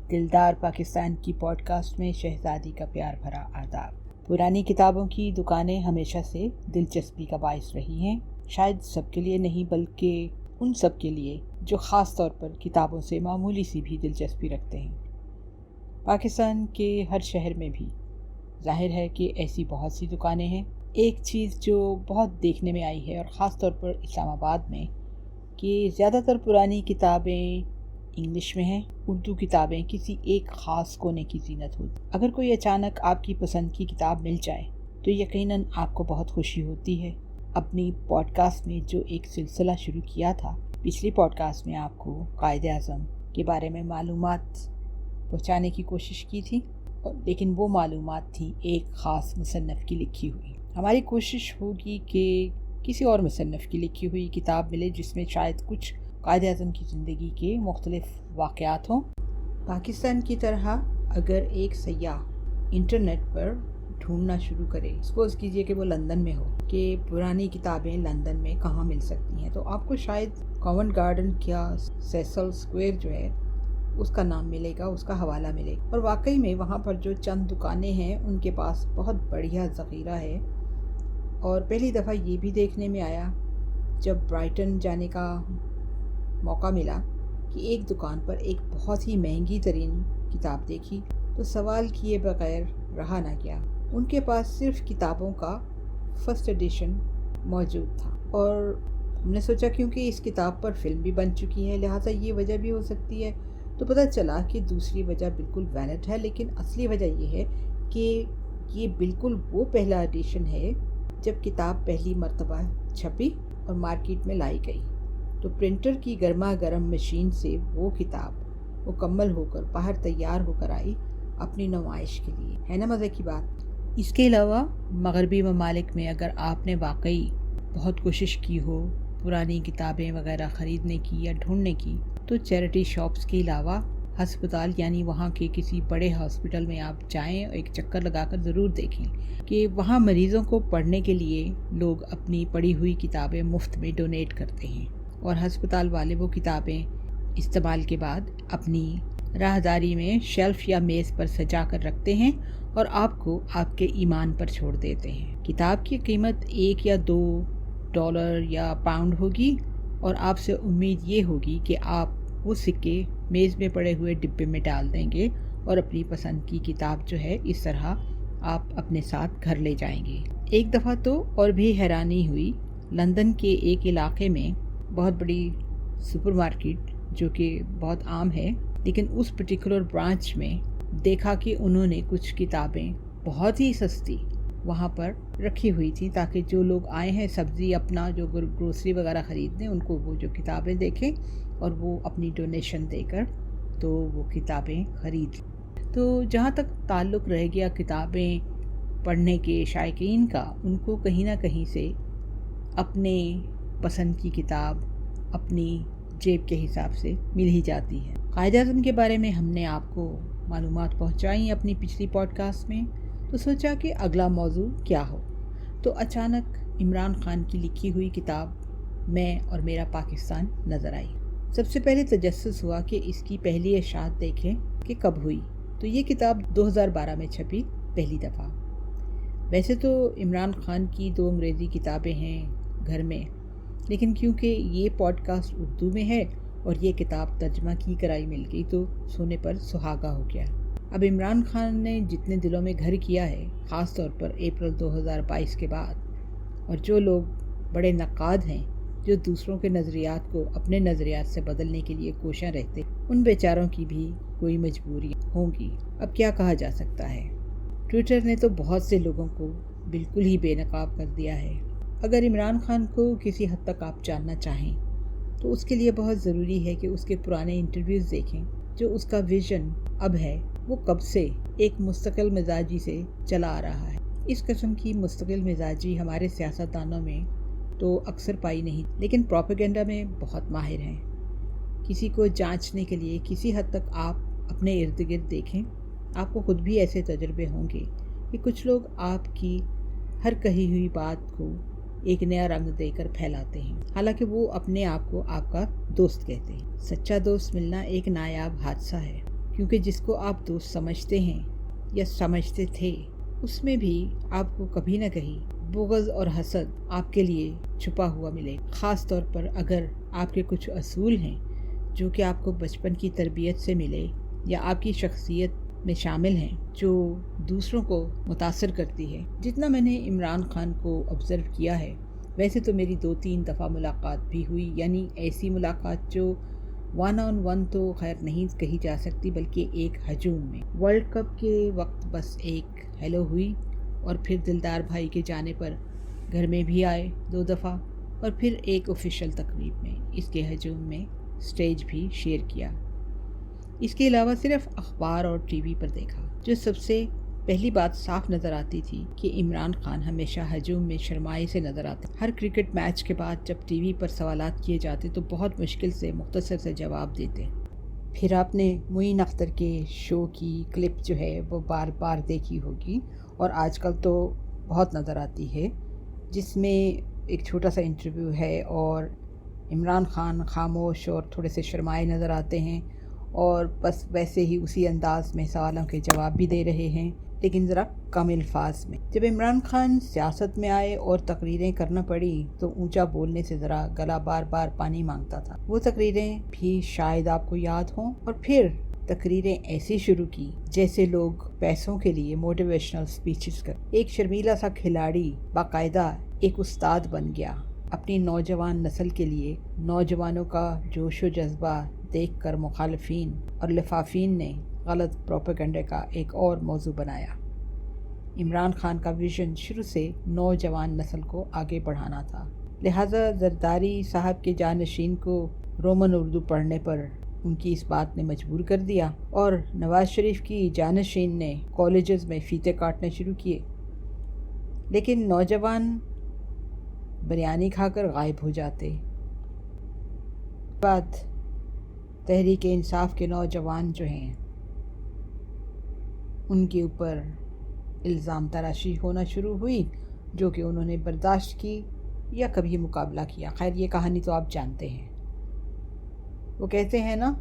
दिलदार पाकिस्तान की पॉडकास्ट में शहजादी का प्यार भरा आदाब। पुरानी किताबों की दुकानें हमेशा से दिलचस्पी का बायस रही हैं, शायद सबके लिए नहीं बल्कि उन सब के लिए जो ख़ास तौर पर किताबों से मामूली सी भी दिलचस्पी रखते हैं। पाकिस्तान के हर शहर में भी जाहिर है कि ऐसी बहुत सी दुकानें हैं। एक चीज़ जो बहुत देखने में आई है और ख़ास तौर पर इस्लामाबाद में कि ज़्यादातर पुरानी किताबें इंग्लिश में हैं, उर्दू किताबें किसी एक ख़ास कोने की ज़ीनत होती। अगर कोई अचानक आपकी पसंद की किताब मिल जाए तो यकीनन आपको बहुत खुशी होती है। अपनी पॉडकास्ट में जो एक सिलसिला शुरू किया था, पिछली पॉडकास्ट में आपको कायदे-आज़म के बारे में मालूमात पहुँचाने की कोशिश की थी, लेकिन वो मालूमात थी एक ख़ास मुसन्नफ़ की लिखी हुई। हमारी कोशिश होगी कि किसी और मुसन्नफ़ की लिखी हुई किताब मिले जिसमें शायद कुछ कायदे-आज़म की ज़िंदगी के मुख्तलिफ़ वाक़यात हों। पाकिस्तान की तरह अगर एक सयाह इंटरनेट पर ढूंढना शुरू करे, सपोज़ कीजिए कि वो लंदन में हो, कि पुरानी किताबें लंदन में कहाँ मिल सकती हैं, तो आपको शायद कॉवेंट गार्डन या सेसल स्क्वायर जो है उसका नाम मिलेगा, उसका हवाला मिलेगा। और वाकई में वहाँ पर जो चंद दुकानें हैं उनके पास बहुत बढ़िया ज़ख़ीरा है। और पहली दफ़ा ये भी देखने में आया जब ब्राइटन जाने का मौका मिला कि एक दुकान पर एक बहुत ही महंगी तरीन किताब देखी, तो सवाल किए बगैर रहा ना गया। उनके पास सिर्फ किताबों का फर्स्ट एडिशन मौजूद था और हमने सोचा क्योंकि इस किताब पर फिल्म भी बन चुकी है, लिहाजा ये वजह भी हो सकती है। तो पता चला कि दूसरी वजह बिल्कुल वैलिड है, लेकिन असली वजह ये है कि ये बिल्कुल वो पहला एडिशन है जब किताब पहली मर्तबा छपी और मार्केट में लाई गई। तो प्रिंटर की गर्मा गर्म मशीन से वो किताब मुकम्मल होकर बाहर तैयार होकर आई अपनी नुमाइश के लिए। है ना मज़े की बात। इसके अलावा मगरबी ममालिक में अगर आपने वाकई बहुत कोशिश की हो पुरानी किताबें वगैरह ख़रीदने की या ढूंढने की, तो चैरिटी शॉप्स के अलावा हस्पताल यानी वहाँ के किसी बड़े हॉस्पिटल में आप जाएं, एक चक्कर लगाकर ज़रूर देखें कि वहाँ मरीज़ों को पढ़ने के लिए लोग अपनी पढ़ी हुई किताबें मुफ्त में डोनेट करते हैं और हस्पताल वाले वो किताबें इस्तेमाल के बाद अपनी राहदारी में शेल्फ या मेज़ पर सजा कर रखते हैं और आपको आपके ईमान पर छोड़ देते हैं। किताब की कीमत $1 या $2 या पाउंड होगी और आपसे उम्मीद ये होगी कि आप वो सिक्के मेज़ में पड़े हुए डिब्बे में डाल देंगे और अपनी पसंद की किताब जो है इस तरह आप अपने साथ घर ले जाएंगे। एक दफ़ा तो और भी हैरानी हुई, लंदन के एक इलाके में बहुत बड़ी सुपरमार्केट जो कि बहुत आम है, लेकिन उस पर्टिकुलर ब्रांच में देखा कि उन्होंने कुछ किताबें बहुत ही सस्ती वहाँ पर रखी हुई थी ताकि जो लोग आए हैं सब्ज़ी अपना जो ग्रोसरी वगैरह ख़रीदने, उनको वो जो किताबें देखें और वो अपनी डोनेशन देकर तो वो किताबें ख़रीद। तो जहाँ तक ताल्लुक़ रह गया किताबें पढ़ने के शायकीन का, उनको कहीं ना कहीं से अपने पसंद की किताब अपनी जेब के हिसाब से मिल ही जाती है। कायदे-आज़म के बारे में हमने आपको मालूमात पहुँचाई अपनी पिछली पॉडकास्ट में, तो सोचा कि अगला मौजू क्या हो। तो अचानक इमरान खान की लिखी हुई किताब मैं और मेरा पाकिस्तान नज़र आई। सबसे पहले तजस्सुस हुआ कि इसकी पहली इशाअत देखें कि कब हुई। तो ये किताब 2012 में छपी पहली दफ़ा। वैसे तो इमरान खान की 2 अंग्रेज़ी किताबें हैं घर में, लेकिन क्योंकि ये पॉडकास्ट उर्दू में है और ये किताब तर्जमा की कराई मिल गई तो सोने पर सुहागा हो गया। अब इमरान खान ने जितने दिलों में घर किया है, ख़ास तौर पर अप्रैल 2022 के बाद, और जो लोग बड़े नक़ाद हैं जो दूसरों के नज़रियात को अपने नज़रियात से बदलने के लिए कोशियाँ रहते, उन बेचारों की भी कोई मजबूरी होंगी। अब क्या कहा जा सकता है। ट्विटर ने तो बहुत से लोगों को बिल्कुल ही बेनकाब कर दिया है। अगर इमरान खान को किसी हद तक आप जानना चाहें तो उसके लिए बहुत ज़रूरी है कि उसके पुराने इंटरव्यूज़ देखें। जो उसका विज़न अब है वो कब से एक मुस्तकिल मिजाजी से चला आ रहा है। इस किस्म की मुस्तकिल मिजाजी हमारे सियासतदानों में तो अक्सर पाई नहीं, लेकिन प्रोपेगेंडा में बहुत माहिर हैं। किसी को जांचने के लिए किसी हद तक आप अपने इर्द गिर्द देखें, आपको खुद भी ऐसे तजुर्बे होंगे कि कुछ लोग आपकी हर कही हुई बात को एक नया रंग देकर फैलाते हैं, हालांकि वो अपने आप को आपका दोस्त कहते हैं। सच्चा दोस्त मिलना एक नायाब हादसा है, کیونکہ جس کو آپ دوست سمجھتے ہیں یا سمجھتے تھے اس میں بھی آپ کو کبھی نہ کہیں بغض اور حسد آپ کے لیے چھپا ہوا ملے، خاص طور پر اگر آپ کے کچھ اصول ہیں جو کہ آپ کو بچپن کی تربیت سے ملے یا آپ کی شخصیت میں شامل ہیں جو دوسروں کو متاثر کرتی ہے۔ جتنا میں نے عمران خان کو آبزرو کیا ہے، ویسے تو میری 2-3 دفعہ ملاقات بھی ہوئی، یعنی ایسی ملاقات جو 1 on 1 تو خیر نہیں کہی جا سکتی بلکہ ایک ہجوم میں۔ ورلڈ کپ کے وقت بس ایک ہیلو ہوئی اور پھر دلدار بھائی کے جانے پر گھر میں بھی آئے 2 دفعہ اور پھر ایک آفیشیل تقریب میں اس کے ہجوم میں سٹیج بھی شیئر کیا۔ اس کے علاوہ صرف اخبار اور ٹی وی پر دیکھا۔ جو سب سے پہلی بات صاف نظر آتی تھی کہ عمران خان ہمیشہ ہجوم میں شرمائے سے نظر آتے۔ ہر کرکٹ میچ کے بعد جب ٹی وی پر سوالات کیے جاتے تو بہت مشکل سے مختصر سے جواب دیتے۔ پھر آپ نے معین اختر کے شو کی کلپ جو ہے وہ بار بار دیکھی ہوگی اور آج کل تو بہت نظر آتی ہے، جس میں ایک چھوٹا سا انٹرویو ہے اور عمران خان خاموش اور تھوڑے سے شرمائے نظر آتے ہیں اور بس ویسے ہی اسی انداز میں سوالوں کے جواب بھی دے رہے ہیں، لیکن ذرا کم الفاظ میں۔ جب عمران خان سیاست میں آئے اور تقریریں کرنا پڑی تو اونچا بولنے سے ذرا گلا بار بار پانی مانگتا تھا۔ وہ تقریریں بھی شاید آپ کو یاد ہوں، اور پھر تقریریں ایسی شروع کی جیسے لوگ پیسوں کے لیے موٹیویشنل سپیچز کر۔ ایک شرمیلا سا کھلاڑی باقاعدہ ایک استاد بن گیا۔ اپنی نوجوان نسل کے لیے نوجوانوں کا جوش و جذبہ دیکھ کر مخالفین اور لفافین نے غلط پروپیگنڈے کا ایک اور موضوع بنایا۔ عمران خان کا ویژن شروع سے نوجوان نسل کو آگے بڑھانا تھا، لہٰذا زرداری صاحب کے جانشین کو رومن اردو پڑھنے پر ان کی اس بات نے مجبور کر دیا اور نواز شریف کی جانشین نے کالجز میں فیتے کاٹنے شروع کیے، لیکن نوجوان بریانی کھا کر غائب ہو جاتے۔ بعد تحریک انصاف کے نوجوان جو ہیں ان کے اوپر الزام تراشی ہونا شروع ہوئی، جو کہ انہوں نے برداشت کی یا کبھی مقابلہ کیا۔ خیر یہ کہانی تو آپ جانتے ہیں۔ وہ کہتے ہیں نا،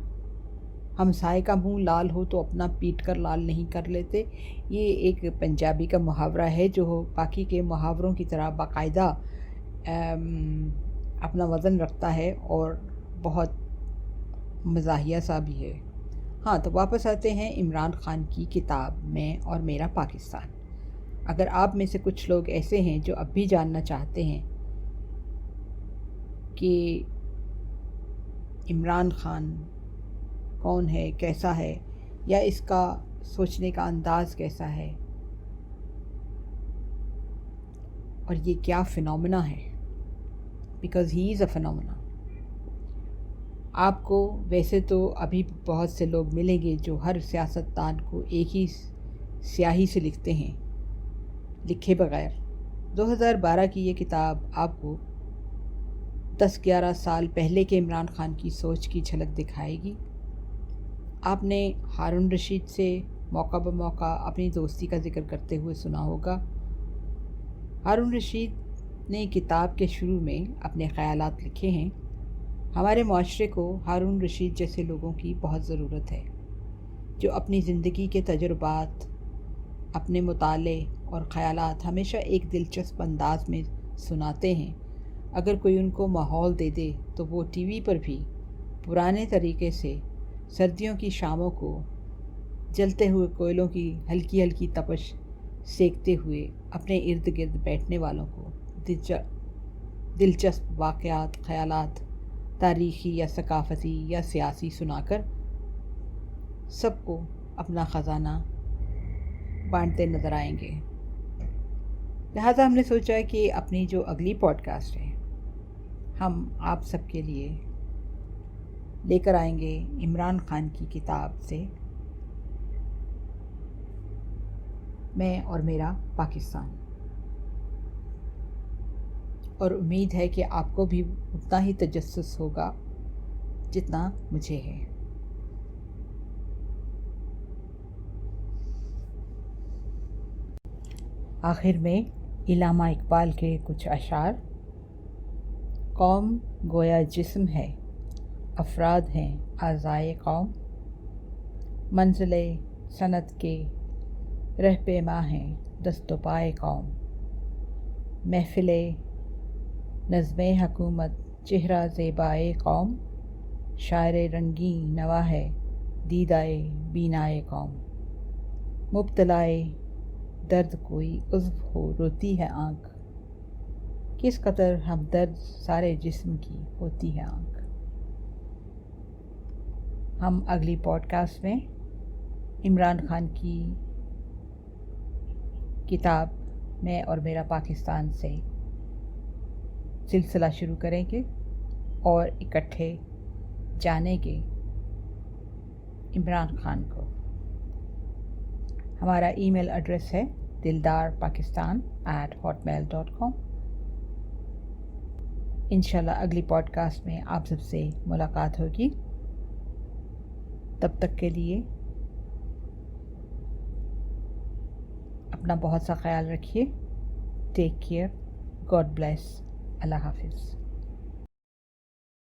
ہمسائے کا منہ لال ہو تو اپنا پیٹ کر لال نہیں کر لیتے۔ یہ ایک پنجابی کا محاورہ ہے جو باقی کے محاوروں کی طرح باقاعدہ اپنا وزن رکھتا ہے اور بہت مزاحیہ سا بھی ہے۔ ہاں، تو واپس آتے ہیں عمران خان کی کتاب میں اور میرا پاکستان۔ اگر آپ میں سے کچھ لوگ ایسے ہیں جو اب بھی جاننا چاہتے ہیں کہ عمران خان کون ہے، کیسا ہے، یا اس کا سوچنے کا انداز کیسا ہے اور یہ کیا فینومینا ہے، because he is a phenomena. آپ کو ویسے تو ابھی بہت سے لوگ ملیں گے جو ہر سیاستدان کو ایک ہی سیاہی سے لکھتے ہیں، لکھے بغیر۔ 2012 کی یہ کتاب آپ کو 10-11 سال پہلے کے عمران خان کی سوچ کی جھلک دکھائے گی۔ آپ نے ہارون رشید سے موقع بموقع اپنی دوستی کا ذکر کرتے ہوئے سنا ہوگا۔ ہارون رشید نے کتاب کے شروع میں اپنے خیالات لکھے ہیں۔ ہمارے معاشرے کو ہارون رشید جیسے لوگوں کی بہت ضرورت ہے، جو اپنی زندگی کے تجربات، اپنے مطالعے اور خیالات ہمیشہ ایک دلچسپ انداز میں سناتے ہیں۔ اگر کوئی ان کو ماحول دے دے تو وہ ٹی وی پر بھی پرانے طریقے سے سردیوں کی شاموں کو جلتے ہوئے کوئلوں کی ہلکی ہلکی تپش سیکتے ہوئے اپنے ارد گرد بیٹھنے والوں کو دلچسپ واقعات، خیالات، تاریخی یا ثقافتی یا سیاسی سنا کر سب کو اپنا خزانہ بانٹتے نظر آئیں گے۔ لہٰذا ہم نے سوچا کہ اپنی جو اگلی پوڈ کاسٹ ہے ہم آپ سب کے لیے لے کر آئیں گے عمران خان کی کتاب سے میں اور میرا پاکستان، اور امید ہے کہ آپ کو بھی اتنا ہی تجسس ہوگا جتنا مجھے ہے۔ آخر میں علامہ اقبال کے کچھ اشعار: قوم گویا جسم ہے، افراد ہیں اعضائے قوم، منزل سنت کے رہ پیما ہیں دست و پائے قوم، محفل نظم حکومت چہرہ زیبائے قوم، شاعر رنگین نوا ہے دیدائے بینائے قوم، مبتلائے درد کوئی عضو ہو روتی ہے آنکھ، کس قدر ہمدرد سارے جسم کی ہوتی ہے آنکھ۔ ہم اگلی پوڈ کاسٹ میں عمران خان کی کتاب میں اور میرا پاکستان سے سلسلہ شروع کریں گے اور اکٹھے جانیں گے عمران خان کو۔ ہمارا ای میل ایڈریس ہے dildarpakistan@hotmail.com۔ انشاءاللہ اگلی پوڈ کاسٹ میں آپ سب سے ملاقات ہوگی۔ تب تک کے لیے اپنا بہت سا خیال رکھیے۔ ٹیک کیئر، گاڈ بلیس، اللہ حافظ۔